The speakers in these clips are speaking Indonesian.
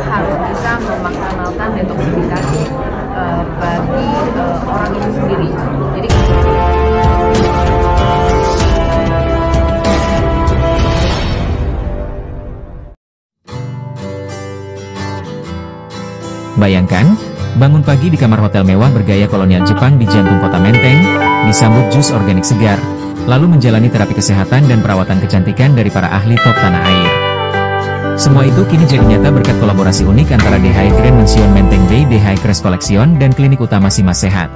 harus bisa memaksimalkan detoksifikasi bagi orang itu sendiri. Jadi bayangkan, bangun pagi di kamar hotel mewah bergaya kolonial Jepang di jantung kota Menteng, disambut jus organik segar, lalu menjalani terapi kesehatan dan perawatan kecantikan dari para ahli top tanah air. Semua itu kini jadi nyata berkat kolaborasi unik antara DHI Grand Mansion Menteng Bay, DHI Crest Collection, dan Klinik Utama Simas Sehat.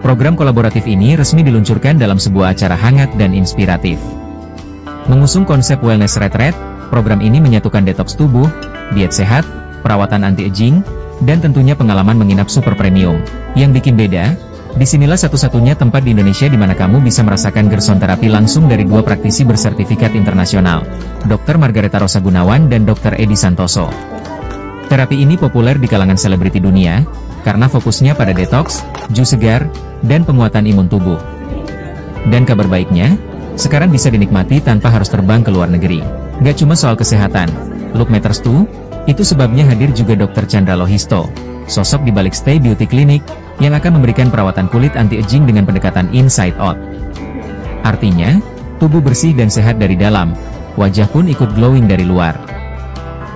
Program kolaboratif ini resmi diluncurkan dalam sebuah acara hangat dan inspiratif. Mengusung konsep wellness retreat, program ini menyatukan detoks tubuh, diet sehat, perawatan anti-aging, dan tentunya pengalaman menginap super premium. Yang bikin beda, disinilah satu-satunya tempat di Indonesia di mana kamu bisa merasakan gerson terapi langsung dari dua praktisi bersertifikat internasional, Dr. Margareta Rosa Gunawan dan Dr. Edi Santoso. Terapi ini populer di kalangan selebriti dunia, karena fokusnya pada detoks, jus segar, dan penguatan imun tubuh. Dan kabar baiknya, sekarang bisa dinikmati tanpa harus terbang ke luar negeri. Gak cuma soal kesehatan, look matters too. Itu sebabnya hadir juga Dr. Chandra Lohisto, sosok di balik Stay Beauty Clinic, yang akan memberikan perawatan kulit anti-aging dengan pendekatan inside out. Artinya, tubuh bersih dan sehat dari dalam, wajah pun ikut glowing dari luar.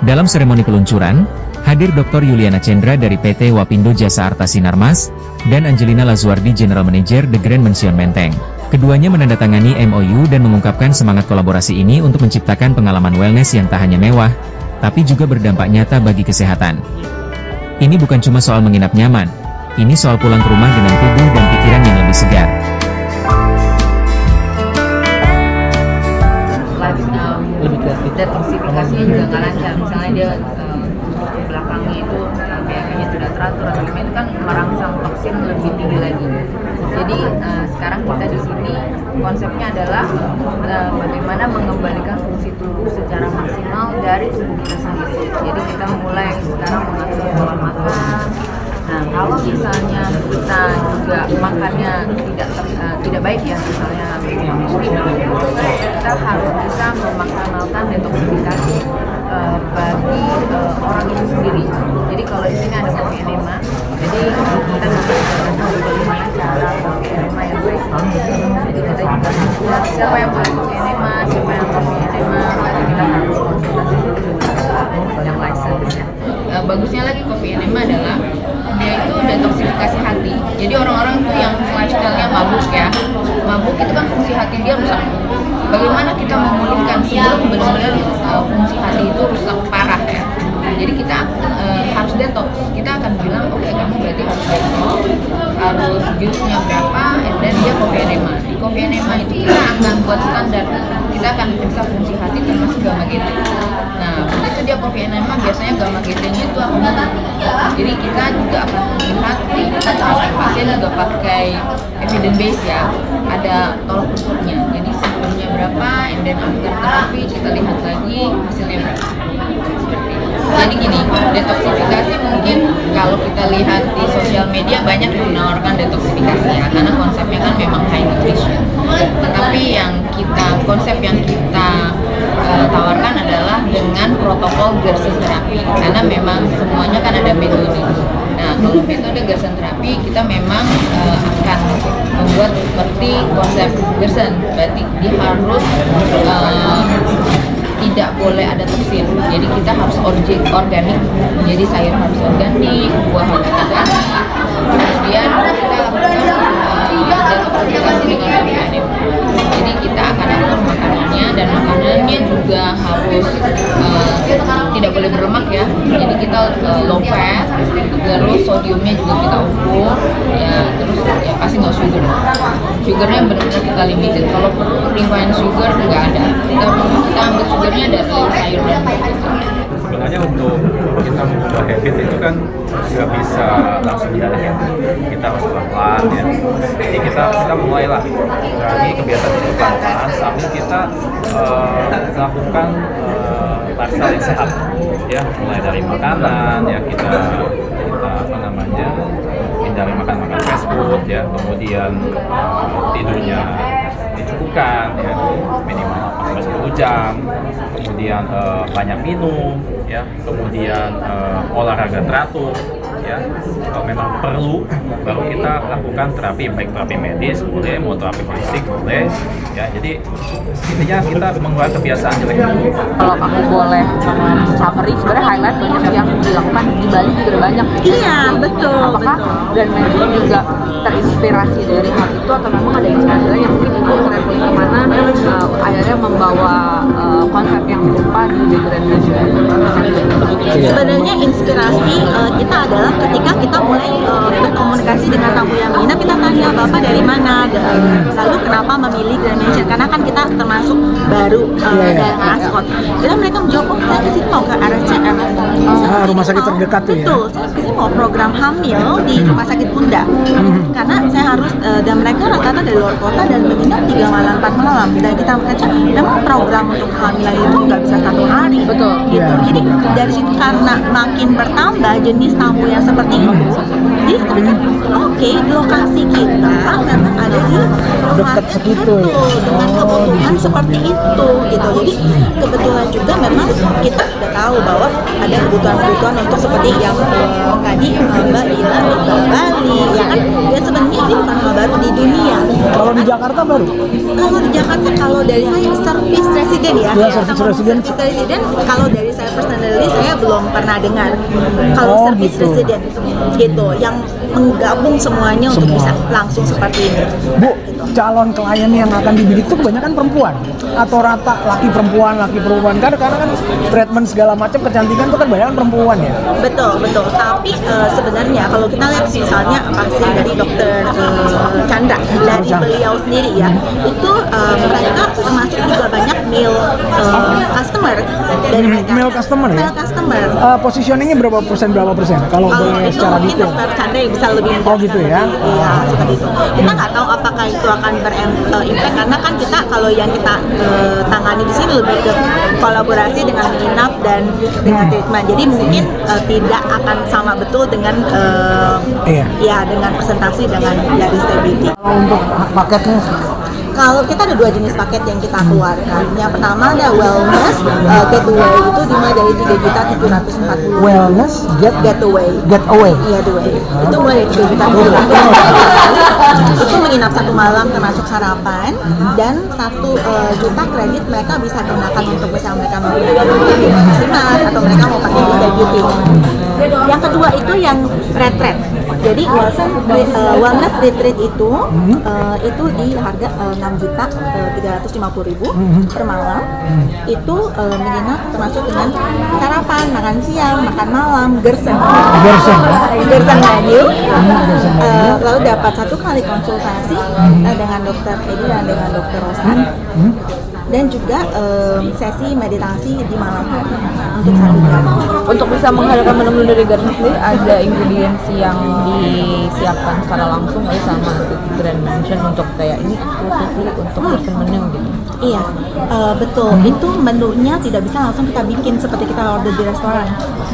Dalam seremoni peluncuran, hadir Dr. Yuliana Chandra dari PT Wapindo Jasa Arta Sinarmas, dan Angelina Lazuardi General Manager The Grand Mansion Menteng. Keduanya menandatangani MOU dan mengungkapkan semangat kolaborasi ini untuk menciptakan pengalaman wellness yang tak hanya mewah, tapi juga berdampak nyata bagi kesehatan. Ini bukan cuma soal menginap nyaman, ini soal pulang ke rumah dengan tubuh dan pikiran yang lebih segar. Detoksifikasinya juga nggak lancar, misalnya dia belakangnya itu BAK-nya tidak teratur atau gimana, itu kan merangsang toksin lebih tinggi lagi. Jadi sekarang kita di sini konsepnya adalah bagaimana mengembalikan fungsi tubuh secara maksimal dari tubuh kita sendiri. Jadi kita mulai sekarang mengatur pola makan. Nah, kalau misalnya kita juga makannya tidak baik ya, misalnya kita harus bisa memaksimalkan detoksifikasi bagi orang itu sendiri. Jadi kalau di sini ada coffee enema, jadi kita bisa tahu bagaimana cara coffee enema yang baik. Jadi kita juga harus siapa yang boleh coffee enema, siapa yang coffee enema, jadi kita harus konsultasi dulu dengan yang license ya. Bagusnya lagi coffee enema adalah dia itu detoksifikasi hati. Jadi orang-orang itu yang lifestyle-nya mabuk ya, mabuk itu kan fungsi hati dia rusak. Bagaimana kita memulihkan sebelum benar-benar fungsi hati itu rusak parah ya. Jadi kita harus detox. Kita akan bilang oke, kamu berarti harus detox, harus jusnya berapa, dan dia coffee enema. Di coffee enema itu kita akan buat standar. Kita akan periksa fungsi hati termasuk gamma GT. Nah, begitu dia coffee enema biasanya gamma GT-nya itu akan menurun. Jadi kita juga akan melihat, kita pasien juga pakai evidence base ya, ada tolak ukurnya. Jadi sebelumnya berapa, and then after terapi kita lihat lagi hasilnya berapa. Jadi gini, detoksifikasi mungkin kalau kita lihat di sosial media banyak yang menawarkan detoksifikasi ya, karena konsepnya kan memang high nutrition. Tetapi konsep yang kita tawarkan adalah dengan protokol Gerson terapi, karena memang semuanya kan ada metode. Nah, kalau metode Gerson terapi kita memang akan membuat seperti konsep Gerson, berarti dia harus tidak boleh ada toksin. Jadi kita harus organik. Jadi sayur harus organik, buah harus organik. Kemudian kita lakukan detoksifikasi dengan organik. Jadi kita akan atur makanannya, dan makanannya juga harus tidak boleh berlemak ya. Jadi kita low fat, terus sodiumnya juga kita ukur ya, terus ya pasti nggak sugar. Sugarnya benar-benar kita limited. Kalau perlu refined sugar nggak ada. Kita ambil sugarnya dari sayur dan buah. Sebenarnya untuk kita mengubah habit itu kan nggak bisa langsung jalan, kita harus pelan-pelan ya. Jadi kita mulailah dari kebiasaan itu pelan-pelan sambil kita melakukan lifestyle yang sehat ya, mulai dari makanan ya, kita apa namanya, hindari makan fast food ya, kemudian tidurnya lakukan ya, minimal 10 jam, kemudian banyak minum ya, kemudian olahraga teratur ya. Kalau memang perlu baru kita lakukan terapi, baik terapi medis boleh, mau terapi holistik boleh ya. Jadi intinya kita mengubah kebiasaan jelek dulu. Kalau aku boleh summary, sebenarnya highlight banyak yang dilakukan di Bali juga ada banyak. Iya, betul. Apakah Grand Mansion juga terinspirasi dari hal itu, atau memang ada inspirasi lain yang mungkin ibu traveling kemana akhirnya membawa konsep yang serupa di The Grand Mansion? Sebenarnya inspirasi kita adalah ketika kita mulai berkomunikasi dengan tamu yang menginap, kita tanya Bapak dari mana, lalu kenapa memilih Grand Mansion, karena kan kita termasuk baru dari Ascot. Jadi mereka menjawab, oh saya kesini mau ke RSCM, rumah sakit terdekat tuh ya. Betul, saya kesini mau program hamil di rumah sakit Bunda, karena saya harus dan mereka rata-rata dari luar kota dan menginap 3 malam 4 malam. Dan kita baca memang program untuk hamil itu nggak bisa 1 hari. Betul. Gitu. Ya, Jadi dari situ karena makin bertambah jenis tamu yang seperti itu, jadi kita pikir oke, lokasi kita memang ada di Dekat segitu ya. Betul, dengan kebutuhan seperti itu gitu. Jadi kebetulan juga memang kita sudah tahu bahwa ada kebutuhan-kebutuhan untuk seperti yang tadi Mbak bilang di Bali ya kan, ya sebenarnya ini bukan hal baru di dunia. Kalau di Jakarta baru? Kalau di Jakarta, kalau dari saya service resident ya, service resident. Kalau dari saya personally saya belum pernah dengar kalau service gitu. resident gitu yang menggabung semuanya untuk bisa langsung seperti ini. Bu, calon klien yang akan dibidik itu kebanyakan perempuan atau rata laki perempuan karena kan treatment segala macam kecantikan itu kan banyak perempuan ya. Betul. Tapi sebenarnya kalau kita lihat misalnya pasien dari dokter Chandra dari beliau sendiri ya, itu mereka termasuk juga banyak male customer dari mereka. Male customer ya? Male customer. Positioningnya berapa persen kalau boleh itu secara mungkin detail? dokter Chandra yang bisa lebih Gitu ya? Iya, seperti itu. Kita nggak tahu apakah itu akan berimpact, karena kan kita kalau yang kita tangani di sini lebih ke kolaborasi dengan menginap dan dengan treatment. Jadi mungkin tidak akan sama betul dengan ya dengan presentasi dengan dari stability. Kalau untuk paketnya? Kalau kita ada 2 jenis paket yang kita keluarkan. Yang pertama ada wellness getaway, itu dimulai dari 3.740.000. Wellness getaway. Iya, getaway. Itu mulai dari 3.740.000. Itu menginap 1 malam termasuk sarapan, dan 1 juta kredit mereka bisa gunakan untuk misalnya mereka mau sinar atau mereka mau pakai beauty. Yang kedua itu yang retreat. Jadi wellness retreat itu di harga 6.350.000 per malam. Itu menginap termasuk dengan sarapan, makan siang, makan malam, gersen menu, lalu dapat 1 kali konsultasi dengan dokter Edi dan dengan dokter Rosa, dan juga sesi meditasi di malam hari untuk 1 jam. Untuk bisa menghadirkan menu dari Garden sendiri, ada ingredients yang disiapkan secara langsung sama Grand Mansion untuk kayak ini khusus untuk person menu gitu. Iya, betul. Itu menunya tidak bisa langsung kita bikin seperti kita order di restoran.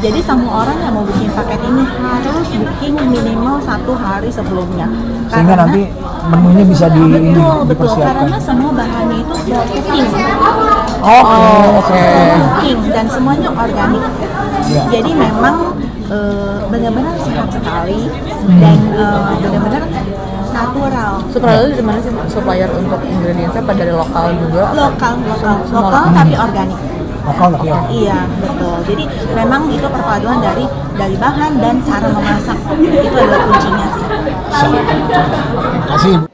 Jadi semua orang yang mau bikin paket ini harus booking minimal 1 hari sebelumnya. Sehingga nanti menunya bisa betul, karena semua bahannya itu sudah cooking. Cooking dan semuanya organik. Jadi memang benar-benar sehat sekali dan benar-benar natural. Supplier dari mana sih supplier untuk ingredientsnya? Apa dari lokal juga? Lokal tapi organik. Lokal tapi ya. Iya, betul. Jadi memang itu perpaduan dari bahan dan cara memasak, itu adalah kuncinya sih. Terima kasih.